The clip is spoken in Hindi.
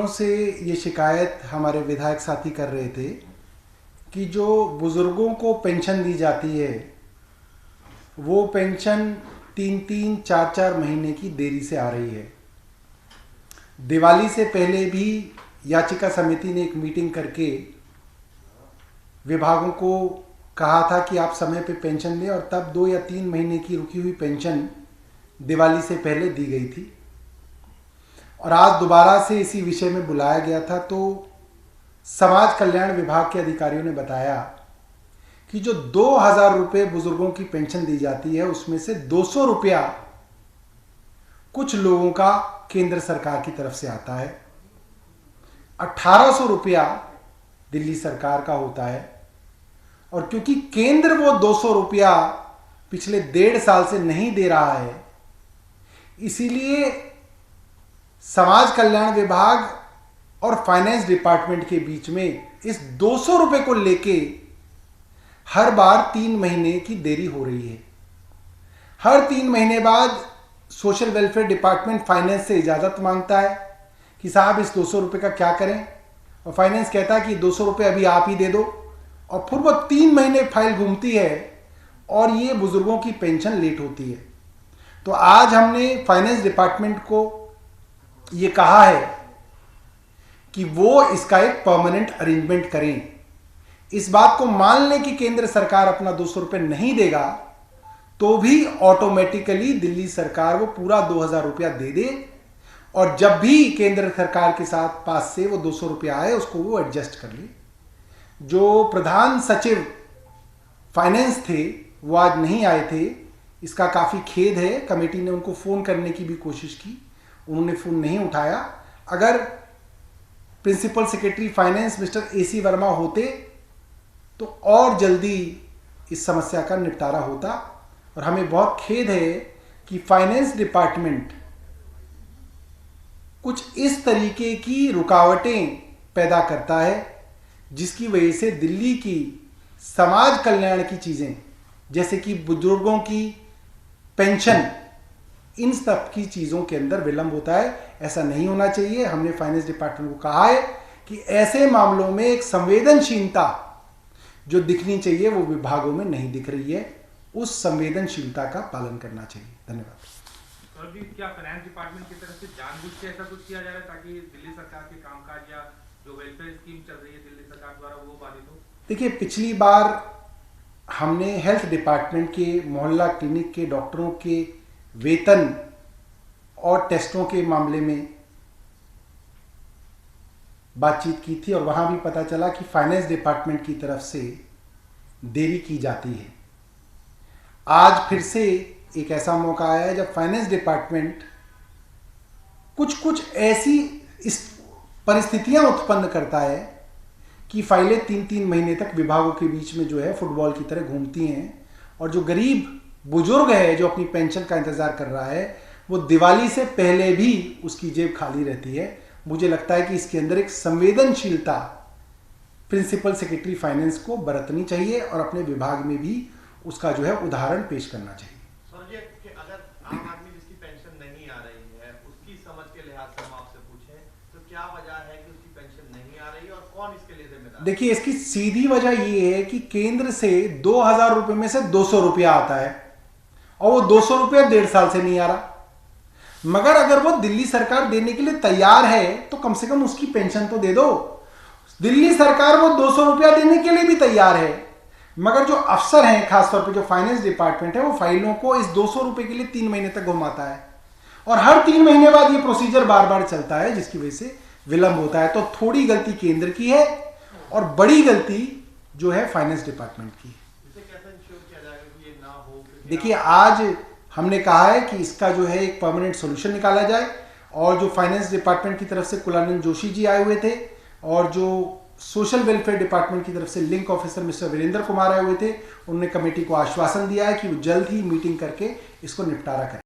दिनों से ये शिकायत हमारे विधायक साथी कर रहे थे कि जो बुज़ुर्गों को पेंशन दी जाती है वो पेंशन 3-3, 4-4 महीने की देरी से आ रही है। दिवाली से पहले भी याचिका समिति ने एक मीटिंग करके विभागों को कहा था कि आप समय पे पेंशन दें, और तब 2 या 3 महीने की रुकी हुई पेंशन दिवाली से पहले दी गई थी। और आज दोबारा से इसी विषय में बुलाया गया था, तो समाज कल्याण विभाग के अधिकारियों ने बताया कि जो 2000 रुपये बुजुर्गों की पेंशन दी जाती है उसमें से 200 रुपया कुछ लोगों का केंद्र सरकार की तरफ से आता है, 1800 रुपया दिल्ली सरकार का होता है। और क्योंकि केंद्र वो 200 रुपया पिछले 1.5 साल से नहीं दे रहा है, इसीलिए समाज कल्याण विभाग और फाइनेंस डिपार्टमेंट के बीच में इस 200 रुपये को लेके हर बार 3 महीने की देरी हो रही है। हर 3 महीने बाद सोशल वेलफेयर डिपार्टमेंट फाइनेंस से इजाज़त मांगता है कि साहब इस 200 रुपये का क्या करें, और फाइनेंस कहता है कि 200 रुपये अभी आप ही दे दो, और फिर वो 3 महीने फाइल घूमती है और ये बुजुर्गों की पेंशन लेट होती है। तो आज हमने फाइनेंस डिपार्टमेंट को ये कहा है कि वो इसका एक परमानेंट अरेंजमेंट करें। इस बात को मान लें कि केंद्र सरकार अपना 200 रुपये नहीं देगा तो भी ऑटोमेटिकली दिल्ली सरकार वो पूरा 2000 रुपया दे दे, और जब भी केंद्र सरकार के साथ पास से वो 200 रुपया आए उसको वो एडजस्ट कर ले। जो प्रधान सचिव फाइनेंस थे वो आज नहीं आए थे, इसका काफ़ी खेद है। कमेटी ने उनको फ़ोन करने की भी कोशिश की, उन्होंने फ़ोन नहीं उठाया। अगर principal secretary finance mister AC Verma होते तो और जल्दी इस समस्या का निपटारा होता। और हमें बहुत खेद है कि फाइनेंस डिपार्टमेंट कुछ इस तरीके की रुकावटें पैदा करता है जिसकी वजह से दिल्ली की समाज कल्याण की चीज़ें जैसे कि बुजुर्गों की पेंशन, इन सब की चीज़ों के अंदर विलंब होता है। ऐसा नहीं होना चाहिए। हमने फाइनेंस डिपार्टमेंट को कहा है कि ऐसे मामलों में एक संवेदनशीलता जो दिखनी चाहिए वो विभागों में नहीं दिख रही है, उस संवेदनशीलता का पालन करना चाहिए। धन्यवाद। सर जी, क्या फाइनेंस डिपार्टमेंट की तरफ से जानबूझ के ऐसा कुछ किया जा रहा है ताकि दिल्ली सरकार के कामकाज या जो वेलफेयर स्कीम चल रही है दिल्ली सरकार द्वारा वो बाधित हो? देखिए, पिछली बार हमने हेल्थ डिपार्टमेंट के मोहल्ला क्लिनिक के डॉक्टरों के वेतन और टेस्टों के मामले में बातचीत की थी, और वहां भी पता चला कि फाइनेंस डिपार्टमेंट की तरफ से देरी की जाती है। आज फिर से एक ऐसा मौका आया है जब फाइनेंस डिपार्टमेंट कुछ ऐसी इस परिस्थितियां उत्पन्न करता है कि फाइलें 3-3 महीने तक विभागों के बीच में जो है फुटबॉल की तरह घूमती हैं, और जो गरीब बुजुर्ग है जो अपनी पेंशन का इंतजार कर रहा है वो दिवाली से पहले भी उसकी जेब खाली रहती है। मुझे लगता है कि इसके अंदर एक संवेदनशीलता प्रिंसिपल सेक्रेटरी फाइनेंस को बरतनी चाहिए और अपने विभाग में भी उसका जो है उदाहरण पेश करना चाहिए। सर जी, कि अगर आम आदमी जिसकी पेंशन नहीं आ रही है उसकी समझ के लिहाज से हम आपसे पूछें तो क्या वजह है कि उसकी पेंशन नहीं आ रही है और कौन इसके लिए जिम्मेदार? देखिए, इसकी सीधी वजह ये है कि केंद्र से 2000 रुपये में से 200 रुपया आता है और वो 200 रुपया 1.5 साल से नहीं आ रहा। मगर अगर वो दिल्ली सरकार देने के लिए तैयार है तो कम से कम उसकी पेंशन तो दे दो। दिल्ली सरकार वो 200 रुपया देने के लिए भी तैयार है, मगर जो अफसर हैं, खासतौर पे जो फाइनेंस डिपार्टमेंट है, वो फाइलों को इस 200 रुपये के लिए 3 महीने तक घुमाता है, और हर 3 महीने बाद ये प्रोसीजर बार बार चलता है जिसकी वजह से विलंब होता है। तो थोड़ी गलती केंद्र की है और बड़ी गलती जो है फाइनेंस डिपार्टमेंट की है। देखिए, आज हमने कहा है कि इसका जो है एक परमानेंट सोल्यूशन निकाला जाए, और जो फाइनेंस डिपार्टमेंट की तरफ से कुलानंद जोशी जी आए हुए थे और जो सोशल वेलफेयर डिपार्टमेंट की तरफ से link officer mister Virendra Kumar आए हुए थे, उन्होंने कमेटी को आश्वासन दिया है कि वो जल्द ही मीटिंग करके इसको निपटारा करें।